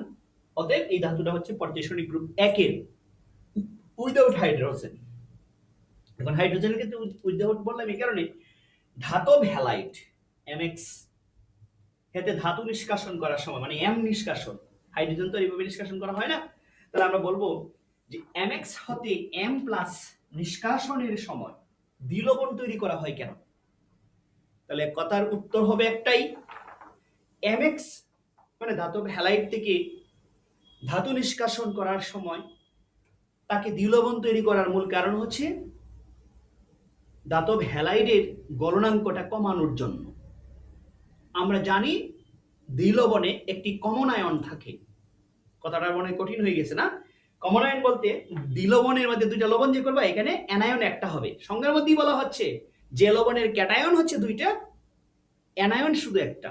অতএব এই ধাতুটা হচ্ছে পর্যায় সারণী গ্রুপ 1 এর উইদাউট হাইড্রোজেন। এখন হাইড্রোজেনের ক্ষেত্রে উইদাউট বললাম এই কারণে, ধাতব হ্যালাইড mx এতে ধাতু নিষ্কাশন করার সময় মানে m নিষ্কাশন, হাইড্রোজেন তো এইভাবে নিষ্কাশন করা হয় না। তাহলে আমরা বলবো যে mx হতে m প্লাস নিষ্কাশনের সময় দ্বিলবণ তৈরি করা হয় কেন? তাহলে কথার উত্তর হবে একটাই, mx মানে ধাতব হ্যালাইড থেকে ধাতু নিষ্কাশন করার সময় তাকে দ্বিলবণ তৈরি করার মূল কারণ হচ্ছে ধাতব হ্যালাইডের গলনাঙ্কটা কমানোর জন্য। আমরা জানি দ্বিলবণে একটি কমন আয়ন থাকে। কথাটা মনে কঠিন হয়ে গেছে না? কমন আয়ন বলতে দ্বিলবণের মধ্যে দুইটা লবণ যে করবা, এখানে অ্যানায়ন একটা হবে। সংজ্ঞার মধ্যেই বলা হচ্ছে যে লবণের ক্যাটায়ন হচ্ছে দুইটা, অ্যানায়ন শুধু একটা।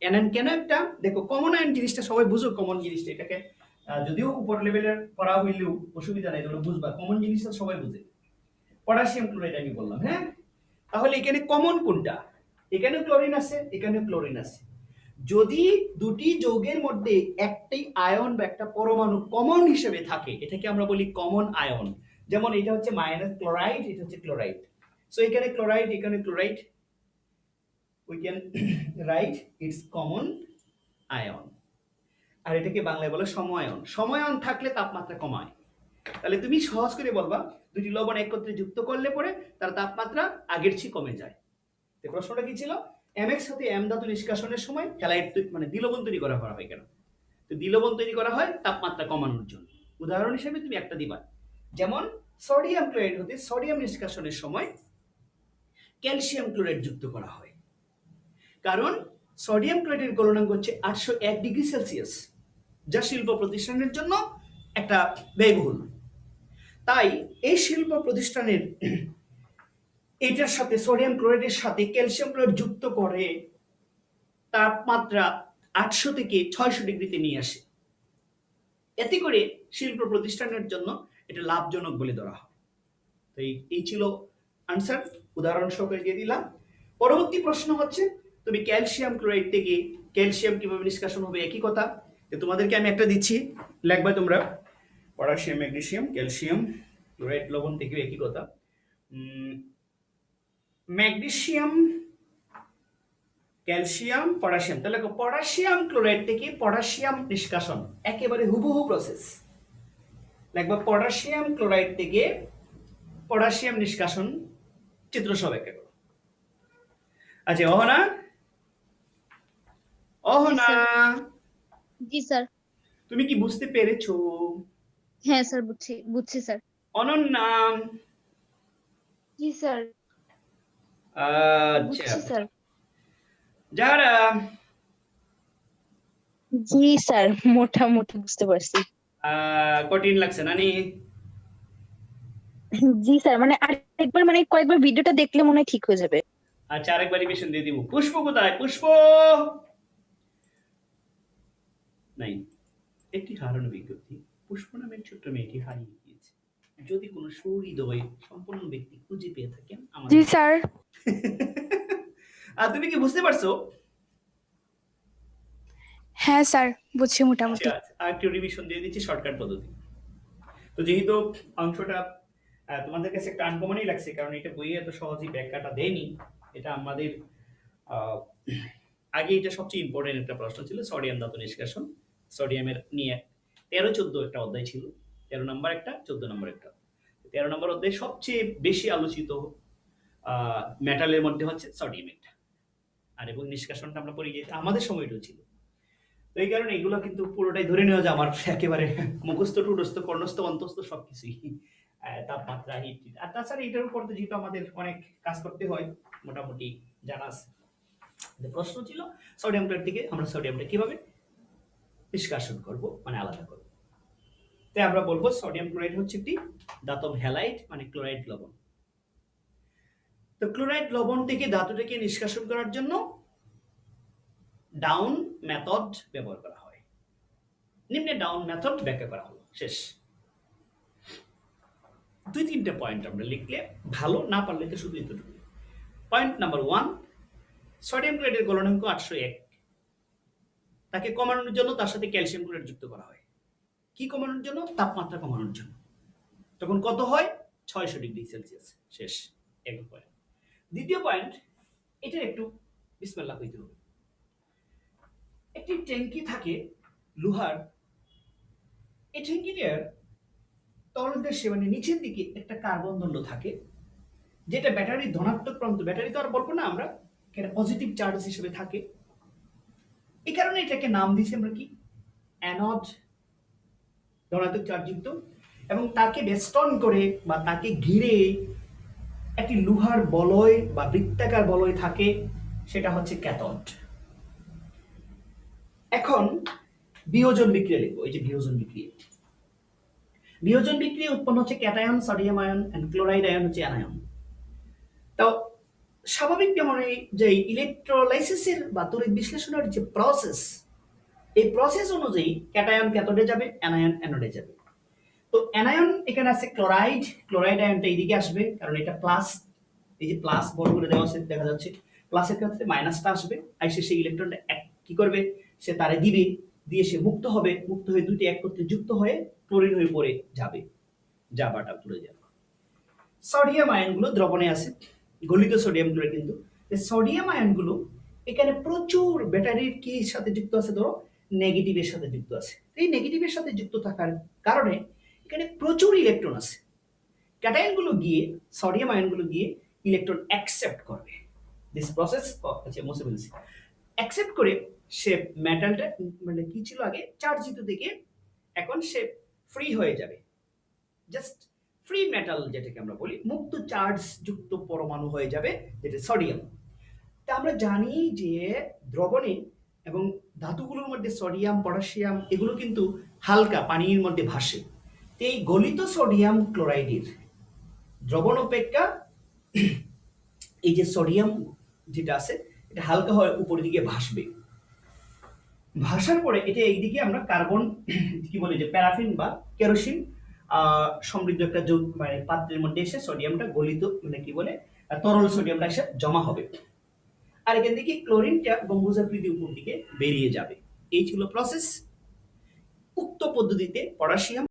অ্যানায়ন কেন একটা? দেখো কমন আয়ন জিনিসটা সবাই বুঝো, কমন জিনিসটা এটাকে যদিও উপর লেভেলের পড়া হইলেও অসুবিধা নাই, তোমরা বুঝবা কমন জিনিসটা সবাই বুঝে। পটাশিয়াম ক্লোরাইড আমি বললাম, হ্যাঁ। তাহলে এখানে কমন কোনটা? এখানেও ক্লোরিন আছে, এখানেও ক্লোরিন আছে। যদি দুটি যৌগের মধ্যে একটি আয়ন বা একটা পরমাণু কমন হিসেবে থাকে, এটাকে আমরা বলি কমন আয়ন। যেমন এটা হচ্ছে মাইনাস ক্লোরাইড, এটা হচ্ছে ক্লোরাইড। সো এখানে ক্লোরাইড, এখানে chloride, we can write it's common ion. আর এটাকে বাংলায় বলে সমআয়ন। সমআয়ন থাকলে তাপমাত্রা কমায়। তাহলে তুমি সহজ করে বলবা দুটি লবণ একত্রে যুক্ত করলে পরে তার তাপমাত্রা আগের চেয়ে কমে যায়। তো প্রশ্নটা কি ছিল? mx হতে m ধাতু নিষ্কাশনের সময় হ্যালাইড মানে দ্বিলবণ তৈরি করা হয় কেন? তো দ্বিলবণ তৈরি করা হয় তাপমাত্রা কমানোর জন্য। উদাহরণ হিসেবে তুমি একটা দিবা, যেমন সোডিয়াম ক্লোরাইড হতে সোডিয়াম নিষ্কাশনের সময় ক্যালসিয়াম ক্লোরাইড যুক্ত করা হয়, কারণ সোডিয়াম ক্লোরাইডের গলনাঙ্ক হচ্ছে 801 ডিগ্রি সেলসিয়াস, যা শিল্প প্রতিষ্ঠানের জন্য একটা ব্যয়বহুল। তাই এই শিল্প প্রতিষ্ঠানের এটার সাথে সোডিয়াম ক্লোরাইডের সাথে ক্যালসিয়াম ক্লোরাইড যুক্ত করে তাপমাত্রা 800 থেকে 600 ডিগ্রিতে নিয়ে আসে। এতে করে শিল্প প্রতিষ্ঠানের জন্য এটা লাভজনক বলে ধরা হয়। তো এই ছিল আনসার, উদাহরণ সহকারে দিয়ে দিলাম। পরবর্তী প্রশ্ন হচ্ছে, তুমি ক্যালসিয়াম ক্লোরাইড থেকে ক্যালসিয়াম কিভাবে নিষ্কাশন হবে? একই কথা। তোমাদেরকে আমি একটা দিচ্ছি, লিখবা তোমরা, পটাশিয়াম ম্যাগনেসিয়াম ক্যালসিয়াম ক্লোরাইড লবণ থেকে একই কথা। ম্যাগনেসিয়াম ক্যালসিয়াম পটাশিয়াম, তাহলে পটাশিয়াম ক্লোরাইড থেকে পটাশিয়াম নিষ্কাশন একেবারে হুবহু প্রসেস। লিখবা পটাশিয়াম ক্লোরাইড থেকে পটাশিয়াম নিষ্কাশন, চিত্র সব একে করো। আচ্ছা অহনা, অহনা, জি স্যার। তুমি কি বুঝতে পেরেছো? হ্যাঁ স্যার, বুঝছি স্যার। অনন্যা, জি স্যার, আচ্ছা বুঝছি স্যার। যারা, জি স্যার, মোটামুটি বুঝতে পারছি। কঠিন লাগছে না নি? জি স্যার, মানে আরেকবার মানে কয়েকবার ভিডিওটা দেখলে মনে হয় ঠিক হয়ে যাবে। আচ্ছা, আরেকবার রিভিশন দিয়ে দিব। পুষ্প কোথায়? পুষ্প নাই। একটি হারানো বিজ্ঞপ্তি। পুষ্প নামের ছোট্ট মেয়েটি হারিয়ে গিয়েছে। যদি কোনো সুহৃদয় সম্পন্ন ব্যক্তি খুঁজে পেয়ে থাকেন জি আমাদের স্যার। আর তুমি কি বুঝতে পারছো? হ্যাঁ স্যার, বুঝছি আচ্ছা মোটামুটি। আচ্ছা, আর একটু রিভিশন দিয়ে দিচ্ছি শর্টকাট পদ্ধতি। তো যেহেতু অংশটা তোমাদের কাছে একটা আনকমনই লাগছে, কারণ এটা বইয়ে এত সহজেই ব্যাখ্যাটা দেয়নি। এটা আমাদের আহ, আগে এটা সবচেয়ে ইম্পর্টেন্ট একটা প্রশ্ন ছিল, সোডিয়াম ধাতু নিষ্কাশন। সোডিয়ামের নিয়ে 13-14 একটা অধ্যায় ছিল, 13 নম্বর একটা, 14 নম্বর একটা। 13 নম্বর অধ্যায় সবচেয়ে বেশি আলোচিত মেটালের মধ্যে হচ্ছে সোডিয়াম একটা। আর এবং নিষ্কাশনটা আমরা পড়ে গিয়েছি, আমাদের সময়টাও ছিল। তো এই কারণে এগুলো কিন্তু পুরোটাই ধরে নেওয়া যায় আমার একেবারে মুখস্থ টুডস্থ কর্ণস্থ অন্তস্থ সবকিছুই। তাপমাত্রা, হিট, আর তাছাড়া এটার উপর তো যেহেতু আমাদের অনেক কাজ করতে হয়, মোটামুটি জানা আছে। প্রশ্ন ছিল সোডিয়ামটার থেকে আমরা সোডিয়ামটা কিভাবে নিষ্কাশন করব, মানে আলাদা করব। তাই আমরা বলবো সোডিয়াম ক্লোরাইড হচ্ছে একটি ধাতব হ্যালাইড, মানে ক্লোরাইড লবণ। তো ক্লোরাইড লবণ থেকে ধাতুটাকে নিষ্কাশন করার জন্য ডাউন মেথড ব্যবহার করা হয়। নিম্নে ডাউন মেথড ব্যাখ্যা করা হলো, শেষ। 2-3টে পয়েন্ট আমরা লিখলে ভালো, না পারলে তো শুধু এতটুকু। পয়েন্ট নাম্বার 1, সোডিয়াম ক্লোরাইডের গলনাঙ্ক 801। তাকে কমানোর জন্য তার সাথে ক্যালসিয়াম ক্লোরাইড যুক্ত করা হয়। কি কমানোর জন্য? তাপমাত্রা কমানোর জন্য। তখন কত হয়? 600 ডিগ্রি সেলসিয়াস, শেষ। এক পয়েন্ট। দ্বিতীয় পয়েন্ট, এটার একটু বিসমিল্লাহ কইতে হবে। একটি ট্যাঙ্কি থাকে লোহার, এই ট্যাঙ্কিটার তলদেশে মানে নিচের দিকে একটা কার্বন দণ্ড থাকে, যেটা ব্যাটারির ধনাত্মক প্রান্ত, ব্যাটারি তো আর বলবো না আমরা, এটা পজিটিভ চার্জ হিসেবে থাকে। এই কারণে এটাকে নাম দিয়েছি আমরা কি? অ্যানোড, ধনাত্মক চার্জযুক্ত। এবং তাকে বেষ্টন করে বা তাকে ঘিরে একটি লোহার বলয় বা বৃত্তাকার বলয় থাকে, সেটা হচ্ছে ক্যাথোড। এখন বিয়োজন বিক্রিয়া লিখবো। এই যে বিয়োজন বিক্রিয়া, বিয়োজন বিক্রিয়া উৎপন্ন হচ্ছে cation sodium ion and chloride ion হচ্ছে অ্যানায়ন। তো স্বাভাবিক যেমন এই যে ইলেকট্রোলাইসিসের বা তড়িৎ বিশ্লেষণের যে প্রসেস, এই প্রসেস অনুযায়ী ক্যাটায়ন ক্যাথোডে যাবে, অ্যানায়ন অ্যানোডে যাবে। তো অ্যানায়ন এখানে আছে ক্লোরাইড, ক্লোরাইড আয়নটা এইদিকে আসবে, কারণ এটা প্লাস, এই যে প্লাস বড় করে দেওয়া আছে দেখা যাচ্ছে, প্লাসের ক্ষেত্রে মাইনাসটা আসবে, আইসে সেই ইলেকট্রনটা কি করবে, সে তারে দিবে, দিয়ে সে মুক্ত হবে, মুক্ত হয়ে দুইটি একত্রে যুক্ত হয়ে ক্লোরিন হয়ে পড়ে যাবে, যাবাটা তুলে যাবে। সোডিয়াম আয়নগুলো দ্রবণে আছে, গলিত সোডিয়াম ক্লোরাইড, কিন্তু সোডিয়াম আয়নগুলো এখানে প্রচুর ব্যাটারির কি সাথে যুক্ত আছে, ধরো নেগেটিভের সাথে যুক্ত আছে। এই নেগেটিভের সাথে যুক্ত থাকার কারণে এখানে প্রচুর ইলেকট্রন আছে। ক্যাটায়নগুলো গিয়ে, সোডিয়াম আয়নগুলো গিয়ে ইলেকট্রন অ্যাকসেপ্ট করবে। দিস প্রসেস মুছে ফেলছি, অ্যাকসেপ্ট করে সে মেটালটা মানে কি ছিল আগে চার্জিত থেকে এখন সে ফ্রি হয়ে যাবে, জাস্ট ফ্রি মেটাল যেটাকে আমরা বলি, মুক্ত চার্জ যুক্ত পরমাণু হয়ে যাবে, যেটা সোডিয়াম। তা আমরা জানি যে দ্রবণে এবং ধাতুগুলোর মধ্যে সোডিয়াম, পটাশিয়াম এগুলো কিন্তু হালকা পানির মধ্যে ভাসে। তো এই গলিত সোডিয়াম ক্লোরাইডের দ্রবণ অপেক্ষা এই যে সোডিয়াম যেটা আছে এটা হালকা হয়ে উপরের দিকে ভাসবে, ভাসার পরে এটা এইদিকে আমরা কার্বন কি বলি যে প্যারাফিন বা কেরোসিন সমৃদ্ধ একটা মানে পাত্রের মধ্যে এসে সোডিয়ামটা গলিত মানে কি বলে তরল সোডিয়ামটা এসে জমা হবে, আর এখান থেকে ক্লোরিনটা গম্বুজাকৃতি উপর দিকে বেরিয়ে যাবে। এই ছিল প্রসেস। উক্ত পদ্ধতিতে পটাশিয়াম